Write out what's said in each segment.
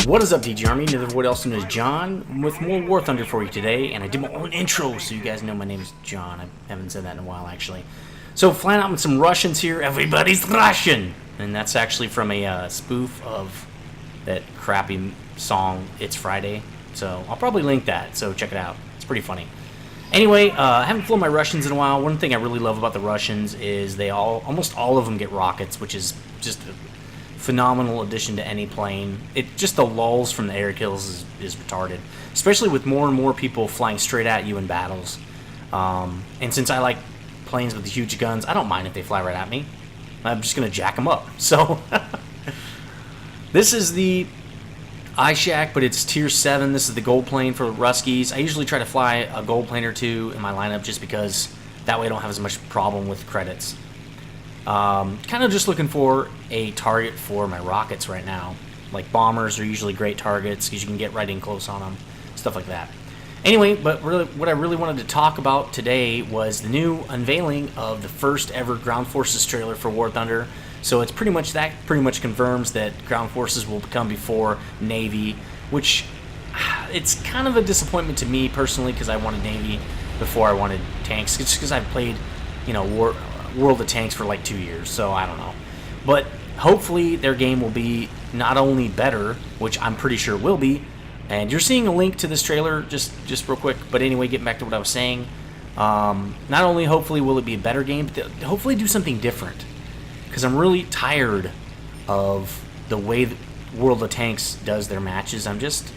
What is up, DG Army? Nethervvoid, also known as John, with more War Thunder for you today. And I did my own intro, so you guys know my name is John. I haven't said that in a while, actually. So, flying out with some Russians here. Everybody's Russian! And that's actually from a spoof of that crappy song, It's Friday. So, I'll probably link that, so check it out. It's pretty funny. Anyway, I haven't flown my Russians in a while. One thing I really love about the Russians is almost all of them get rockets, which is just a phenomenal addition to any plane. Just the lulls from the air kills is retarded, especially with more and more people flying straight at you in battles. And since I like planes with the huge guns, I don't mind if they fly right at me. I'm just gonna jack them up. So this is the I-16, but it's tier 7. This is the gold plane for Ruskies. I usually try to fly a gold plane or two in my lineup just because that way I don't have as much problem with credits. Kind of just looking for a target for my rockets right now. Like bombers are usually great targets because you can get right in close on them, stuff like that. Anyway, but really, what I really wanted to talk about today was the new unveiling of the first ever Ground Forces trailer for War Thunder. So it's pretty much confirms that Ground Forces will become before Navy, which it's kind of a disappointment to me personally because I wanted Navy before I wanted tanks. It's just because I've played, World of Tanks for like 2 years, so I don't know. But hopefully their game will be not only better, which I'm pretty sure will be, and you're seeing a link to this trailer just real quick, but anyway, getting back to what I was saying, not only hopefully will it be a better game, but they'll hopefully do something different, because I'm really tired of the way that World of Tanks does their matches. I'm just,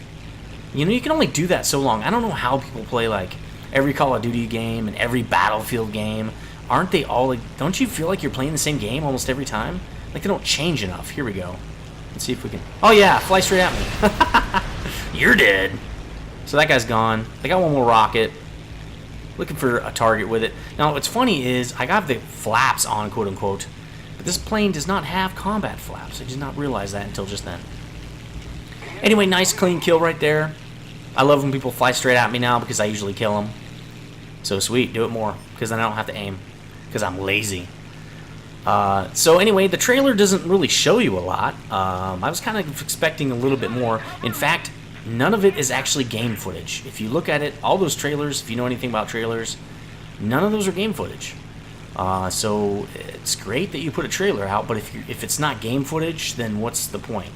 you can only do that so long. I don't know how people play like every Call of Duty game and every Battlefield game. Aren't they all like, don't you feel like you're playing the same game almost every time? Like they don't change enough. Here we go. Let's see if we can, oh yeah, fly straight at me. You're dead. So that guy's gone. They got one more rocket. Looking for a target with it. Now what's funny is I got the flaps on, quote unquote, but this plane does not have combat flaps. I did not realize that until just then. Anyway, nice clean kill right there. I love when people fly straight at me now because I usually kill them. So sweet, do it more, because then I don't have to aim, because I'm lazy. So anyway, the trailer doesn't really show you a lot. I was kind of expecting a little bit more. In fact, none of it is actually game footage. If you look at it, all those trailers, if you know anything about trailers, none of those are game footage. So it's great that you put a trailer out, but if it's not game footage, then what's the point?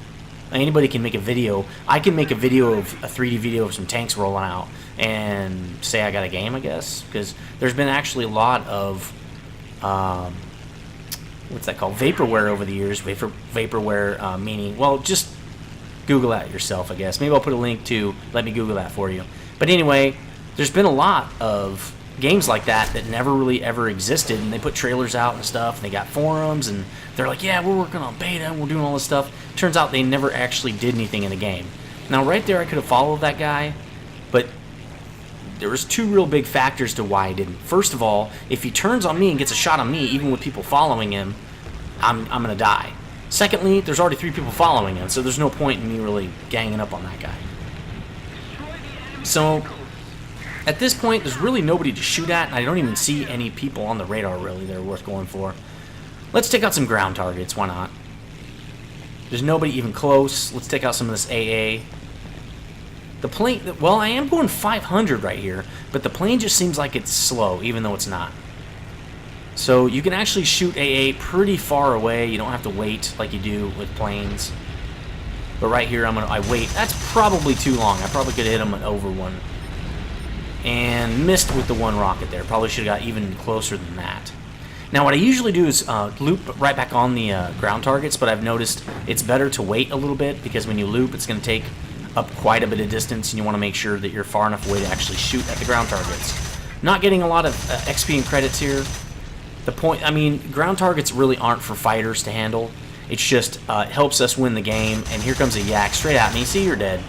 Anybody can make a video. I can make a video of a 3D video of some tanks rolling out and say I got a game, I guess, because there's been actually a lot of what's that called? Vaporware over the years. Vaporware meaning, well, just Google that yourself, I guess. Maybe I'll put a link to let me Google that for you. But anyway, there's been a lot of games like that never really ever existed, and they put trailers out and stuff, and they got forums, and they're like, yeah, we're working on beta, and we're doing all this stuff. Turns out they never actually did anything in the game. Now, right there, I could have followed that guy, but there was two real big factors to why I didn't. First of all, if he turns on me and gets a shot on me, even with people following him, I'm going to die. Secondly, there's already 3 people following him, so there's no point in me really ganging up on that guy. So at this point, there's really nobody to shoot at, and I don't even see any people on the radar, really, that are worth going for. Let's take out some ground targets. Why not? There's nobody even close. Let's take out some of this AA. The plane, well, I am going 500 right here, but the plane just seems like it's slow, even though it's not. So you can actually shoot AA pretty far away. You don't have to wait like you do with planes. But right here, I wait. That's probably too long. I probably could have hit him over one. And missed with the one rocket there. Probably should have got even closer than that. Now what I usually do is loop right back on the ground targets, but I've noticed it's better to wait a little bit, because when you loop, it's going to take up quite a bit of distance, and you want to make sure that you're far enough away to actually shoot at the ground targets. Not getting a lot of XP and credits here. The point, ground targets really aren't for fighters to handle. It's just it helps us win the game. And here comes a yak straight at me. See, you're dead.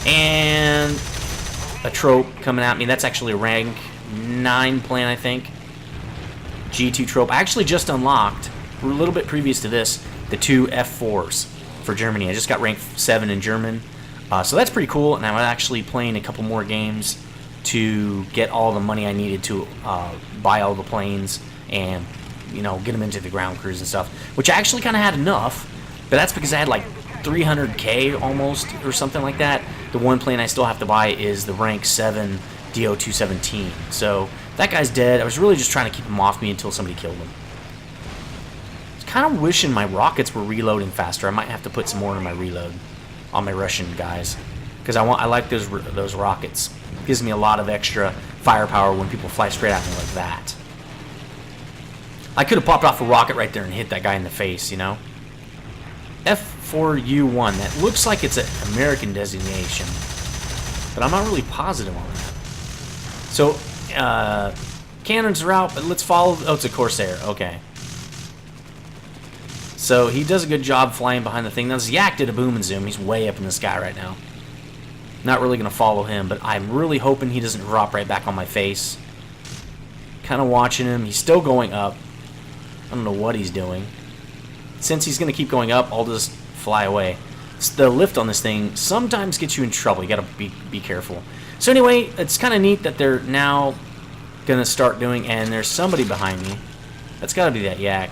And a trope coming at me. That's actually a rank 9 plane, I think. G2 trope. I actually just unlocked, a little bit previous to this, the 2 F4s for Germany. I just got rank 7 in German. So that's pretty cool, and I'm actually playing a couple more games to get all the money I needed to buy all the planes and, get them into the ground crews and stuff, which I actually kind of had enough, but that's because I had like 300k almost or something like that. The one plane I still have to buy is the rank 7 DO-217. So that guy's dead. I was really just trying to keep him off me until somebody killed him. I was kind of wishing my rockets were reloading faster. I might have to put some more in my reload on my Russian guys, because I like those rockets. It gives me a lot of extra firepower when people fly straight at me like that. I could have popped off a rocket right there and hit that guy in the face, you know. F4U1. That looks like it's an American designation, but I'm not really positive on that. So, cannons are out, but let's follow. Oh, it's a Corsair. Okay. So he does a good job flying behind the thing. Now this Yak did a boom and zoom. He's way up in the sky right now. Not really going to follow him, but I'm really hoping he doesn't drop right back on my face. Kind of watching him. He's still going up. I don't know what he's doing. Since he's going to keep going up, I'll just fly away. The lift on this thing sometimes gets you in trouble. You got to be careful. So anyway, it's kind of neat that they're now going to start doing, and there's somebody behind me. That's got to be that Yak.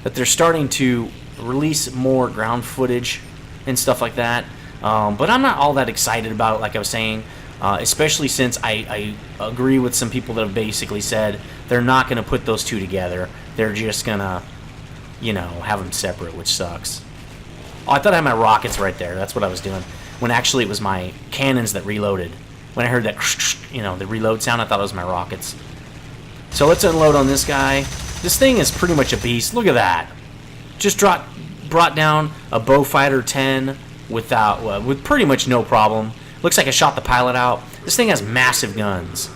That they're starting to release more ground footage and stuff like that. But I'm not all that excited about it, like I was saying, especially since I agree with some people that have basically said they're not going to put those two together. They're just going to, you know, have them separate, which sucks. Oh, I thought I had my rockets right there. That's what I was doing. When actually it was my cannons that reloaded. When I heard that, you know, the reload sound, I thought it was my rockets. So let's unload on this guy. This thing is pretty much a beast. Look at that. Just brought down a Beaufighter 10 with pretty much no problem. Looks like I shot the pilot out. This thing has massive guns.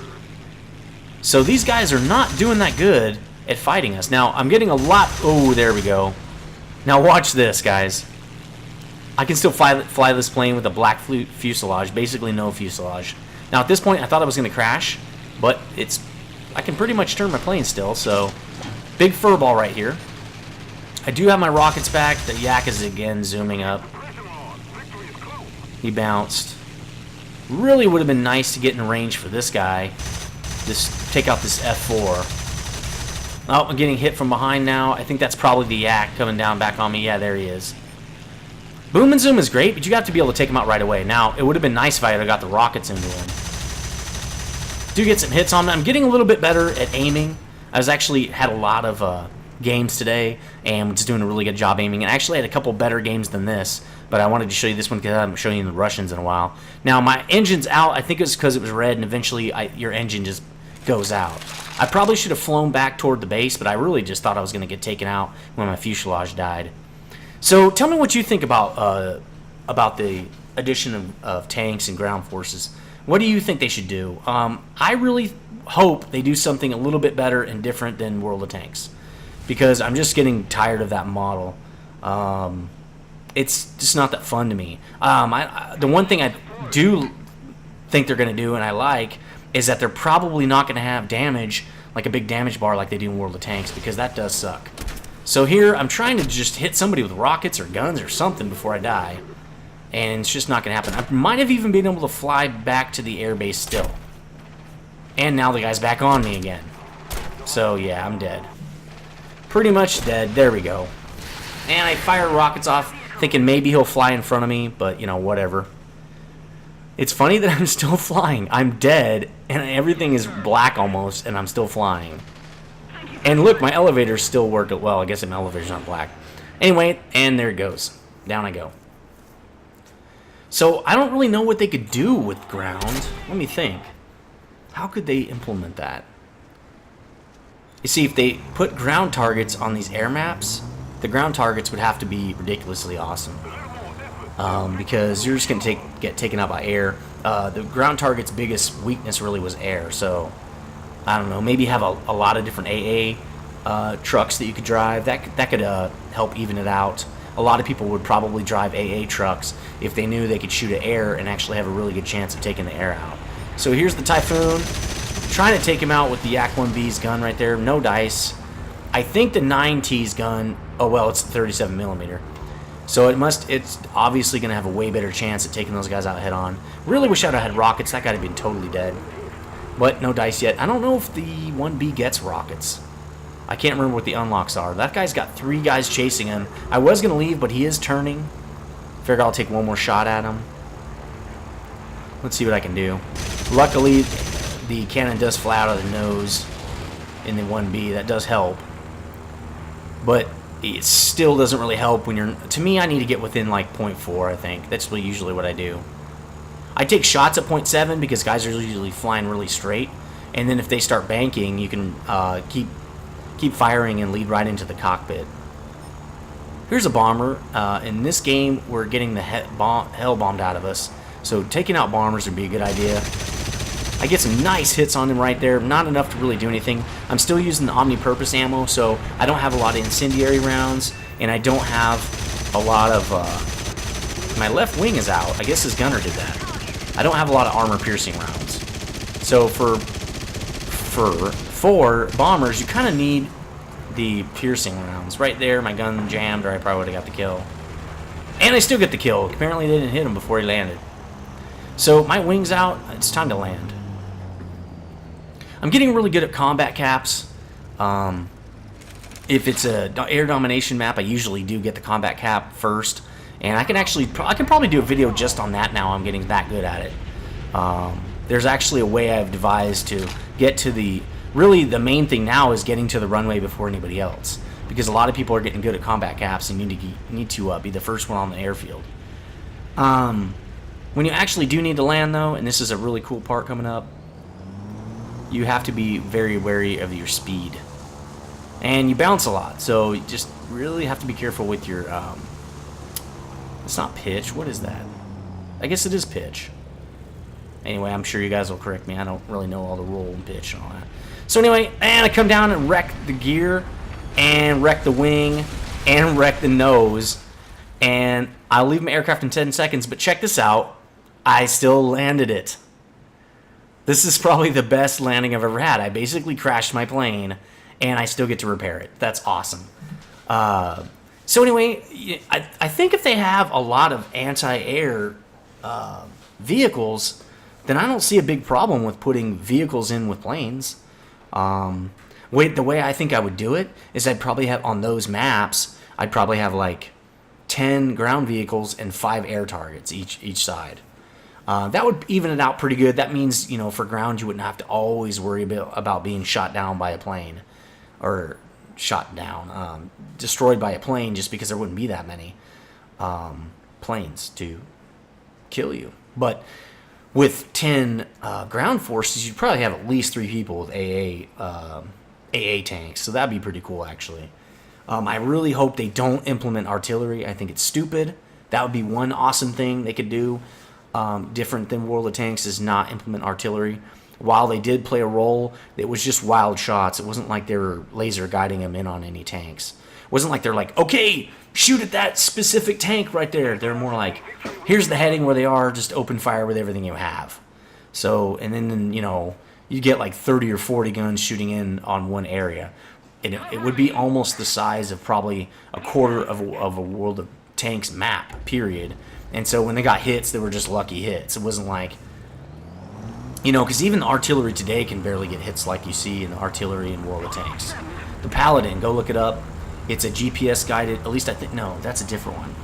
So these guys are not doing that good at fighting us. Now, I'm getting a lot... Oh, there we go. Now watch this, guys. I can still fly this plane with a black fuselage. Basically no fuselage. Now, at this point, I thought I was going to crash. But I can pretty much turn my plane still, so... Big furball right here. I do have my rockets back. The Yak is again zooming up. He bounced. Really would have been nice to get in range for this guy. Just take out this F4. Oh, I'm getting hit from behind now. I think that's probably the Yak coming down back on me. Yeah, there he is. Boom and zoom is great, but you have to be able to take him out right away. Now, it would have been nice if I had got the rockets into him. Do get some hits on him. I'm getting a little bit better at aiming. I was actually had a lot of games today and was doing a really good job aiming. And I actually had a couple better games than this, but I wanted to show you this one because I haven't shown you the Russians in a while. Now, my engine's out. I think it was because it was red, and eventually your engine just goes out. I probably should have flown back toward the base, but I really just thought I was going to get taken out when my fuselage died. So tell me what you think about the addition of tanks and ground forces. What do you think they should do? I really hope they do something a little bit better and different than World of Tanks, because I'm just getting tired of that model. It's just not that fun to me. The one thing I do think they're going to do, and I like, is that they're probably not going to have damage, like a big damage bar like they do in World of Tanks, because that does suck. So here, I'm trying to just hit somebody with rockets or guns or something before I die, and it's just not going to happen. I might have even been able to fly back to the airbase still. And now the guy's back on me again. So yeah, I'm dead. Pretty much dead. There we go. And I fire rockets off, thinking maybe he'll fly in front of me, but you know, whatever. It's funny that I'm still flying. I'm dead, and everything is black almost, and I'm still flying. And look, my elevator's still working. Well, I guess my elevator's not black. Anyway, and there it goes. Down I go. So I don't really know what they could do with ground. Let me think. How could they implement that? You see, if they put ground targets on these air maps, the ground targets would have to be ridiculously awesome. Because you're just going to get taken out by air. The ground target's biggest weakness really was air, so I don't know, maybe have a lot of different AA trucks that you could drive. That could help even it out. A lot of people would probably drive AA trucks if they knew they could shoot at air and actually have a really good chance of taking the air out. So here's the Typhoon. Trying to take him out with the Yak-1B's gun right there. No dice. I think the 9T's gun... Oh, well, it's 37mm. So it's obviously going to have a way better chance at taking those guys out head-on. Really wish I'd have had rockets. That guy would have been totally dead. But no dice yet. I don't know if the 1B gets rockets. I can't remember what the unlocks are. That guy's got 3 guys chasing him. I was going to leave, but he is turning. Figure I'll take one more shot at him. Let's see what I can do. Luckily, the cannon does fly out of the nose in the 1B. That does help. But it still doesn't really help when you're... To me, I need to get within like 0.4, I think. That's usually what I do. I take shots at 0.7 because guys are usually flying really straight. And then if they start banking, you can keep firing and lead right into the cockpit. Here's a bomber. In this game, we're getting the hell bombed out of us. So taking out bombers would be a good idea. I get some nice hits on him right there. Not enough to really do anything. I'm still using the omni-purpose ammo, so I don't have a lot of incendiary rounds, and I don't have a lot of... my left wing is out. I guess his gunner did that. I don't have a lot of armor-piercing rounds. So for 4 bombers, you kind of need the piercing rounds. Right there, my gun jammed, or I probably would have got the kill. And I still get the kill. Apparently they didn't hit him before he landed. So my wing's out. It's time to land. I'm getting really good at combat caps. If it's a air domination map, I usually do get the combat cap first. And I can probably do a video just on that now. I'm getting that good at it. There's actually a way I've devised to get to the... Really, the main thing now is getting to the runway before anybody else. Because a lot of people are getting good at combat caps and you need to be the first one on the airfield. When you actually do need to land, though, and this is a really cool part coming up, you have to be very wary of your speed. And you bounce a lot, so you just really have to be careful with your... it's not pitch. What is that? I guess it is pitch. Anyway, I'm sure you guys will correct me. I don't really know all the roll and pitch and all that. So anyway, and I come down and wreck the gear, and wreck the wing, and wreck the nose. And I'll leave my aircraft in 10 seconds, but check this out. I still landed it. This is probably the best landing I've ever had. I basically crashed my plane, and I still get to repair it. That's awesome. So anyway, I think if they have a lot of anti-air vehicles, then I don't see a big problem with putting vehicles in with planes. The way I think I would do it is I'd probably have, on those maps, I'd probably have like 10 ground vehicles and 5 air targets each side. That would even it out pretty good. That means, you know, for ground you wouldn't have to always worry about being shot down by a plane. Or destroyed by a plane, just because there wouldn't be that many planes to kill you. But with 10 ground forces, you'd probably have at least 3 people with AA tanks. So that'd be pretty cool, actually. I really hope they don't implement artillery. I think it's stupid. That would be one awesome thing they could do. Different than World of Tanks is not implement artillery. While they did play a role, it was just wild shots. It wasn't like they were laser guiding them in on any tanks. It wasn't like they're like, okay, shoot at that specific tank right there. They're more like, here's the heading where they are, just open fire with everything you have. So, and then, you know, you get like 30 or 40 guns shooting in on one area. And it would be almost the size of probably a quarter of a World of Tanks map, period. And so when they got hits, they were just lucky hits. It wasn't like, you know, because even the artillery today can barely get hits like you see in the artillery in World of Tanks. The Paladin, go look it up. It's a GPS guided, at least I think, no, that's a different one.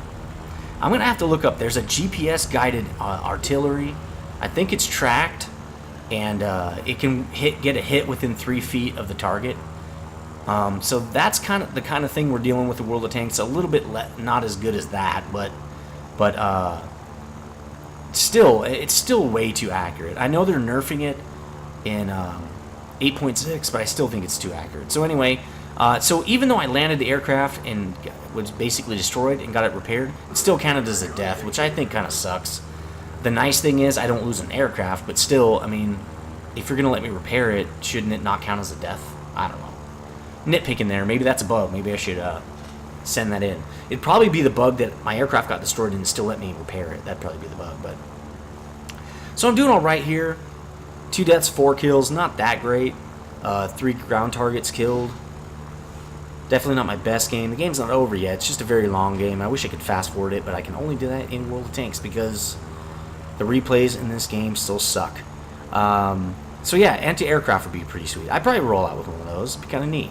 I'm going to have to look up. There's a GPS guided artillery. I think it's tracked, and it can get a hit within 3 feet of the target. So that's kind of the kind of thing we're dealing with the World of Tanks. A little bit not as good as that, but still, it's still way too accurate. I know they're nerfing it in 8.6, but I still think it's too accurate. So anyway, so even though I landed the aircraft and was basically destroyed and got it repaired, it still counted as a death, which I think kind of sucks. The nice thing is I don't lose an aircraft, but still, I mean, if you're going to let me repair it, shouldn't it not count as a death? I don't know. Nitpicking there. Maybe that's a bug. Maybe I should send that in. It'd probably be the bug that my aircraft got destroyed and still let me repair it. That'd probably be the bug. But so I'm doing all right here. 2 deaths, 4 kills. Not that great. 3 ground targets killed. Definitely not my best game. The game's not over yet. It's just a very long game. I wish I could fast forward it, but I can only do that in World of Tanks because the replays in this game still suck. So yeah, anti-aircraft would be pretty sweet. I'd probably roll out with one of those. It'd be kind of neat.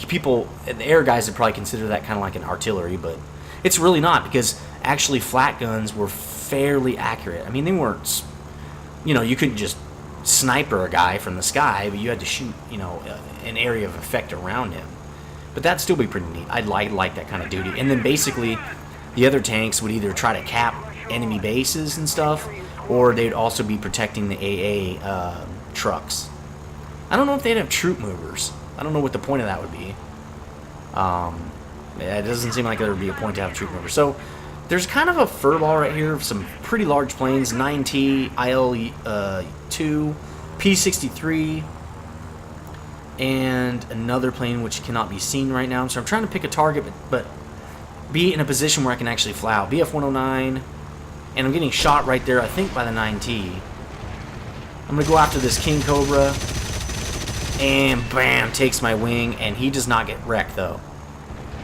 People, the air guys would probably consider that kind of like an artillery, but it's really not, because actually flat guns were fairly accurate. I mean, they weren't, you couldn't just sniper a guy from the sky, but you had to shoot, an area of effect around him. But that'd still be pretty neat. I'd like that kind of duty. And then basically, the other tanks would either try to cap enemy bases and stuff, or they'd also be protecting the AA trucks. I don't know if they'd have troop movers. I don't know what the point of that would be. It doesn't seem like there would be a point to have troop movers. So there's kind of a furball right here of some pretty large planes: 9T, IL-2, P-63, and another plane which cannot be seen right now. So I'm trying to pick a target, but be in a position where I can actually fly out. BF-109, and I'm getting shot right there, I think, by the 9T. I'm going to go after this King Cobra, and bam, takes my wing, and he does not get wrecked, though.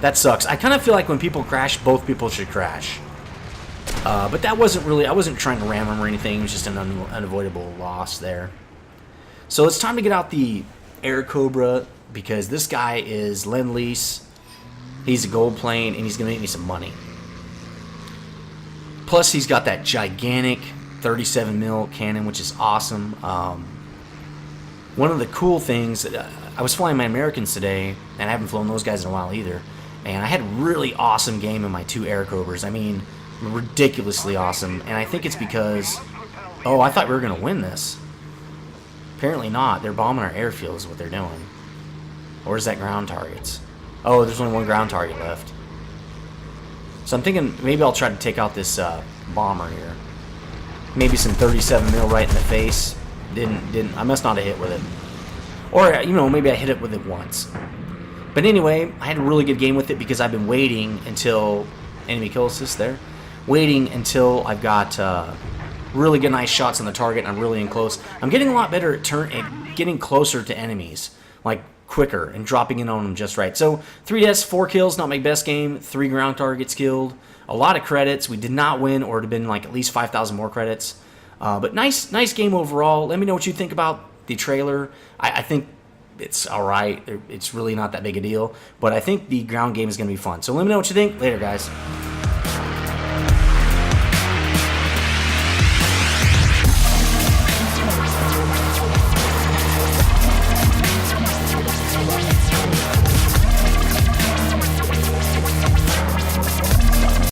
That sucks. I kind of feel like when people crash, both people should crash. But that wasn't really, I wasn't trying to ram him or anything. It was just an unavoidable loss there. So it's time to get out the Air Cobra, because this guy is Lend-Lease. He's a gold plane, and he's going to make me some money. Plus, he's got that gigantic 37 mil cannon, which is awesome. One of the cool things, I was flying my Americans today, and I haven't flown those guys in a while either, and I had a really awesome game in my 2 Air Cobras. I mean, ridiculously awesome, and I think it's because, I thought we were going to win this. Apparently not. They're bombing our airfield is what they're doing. Or is that ground targets? Oh, there's only one ground target left. So I'm thinking maybe I'll try to take out this bomber here. Maybe some 37 mil right in the face. Didn't. I must not have hit with it. Or, maybe I hit it with it once. But anyway, I had a really good game with it because I've been waiting until... Enemy kill assist there. Waiting until I've got really good nice shots on the target and I'm really in close. I'm getting a lot better at getting closer to enemies. Like, quicker and dropping in on them just right. So 3 deaths, 4 kills, not my best game. 3 ground targets killed. A lot of credits. We did not win, or it would have been like at least 5,000 more credits. But nice game overall. Let me know what you think about the trailer. I think it's alright. It's really not that big a deal. But I think the ground game is going to be fun. So let me know what you think. Later, guys.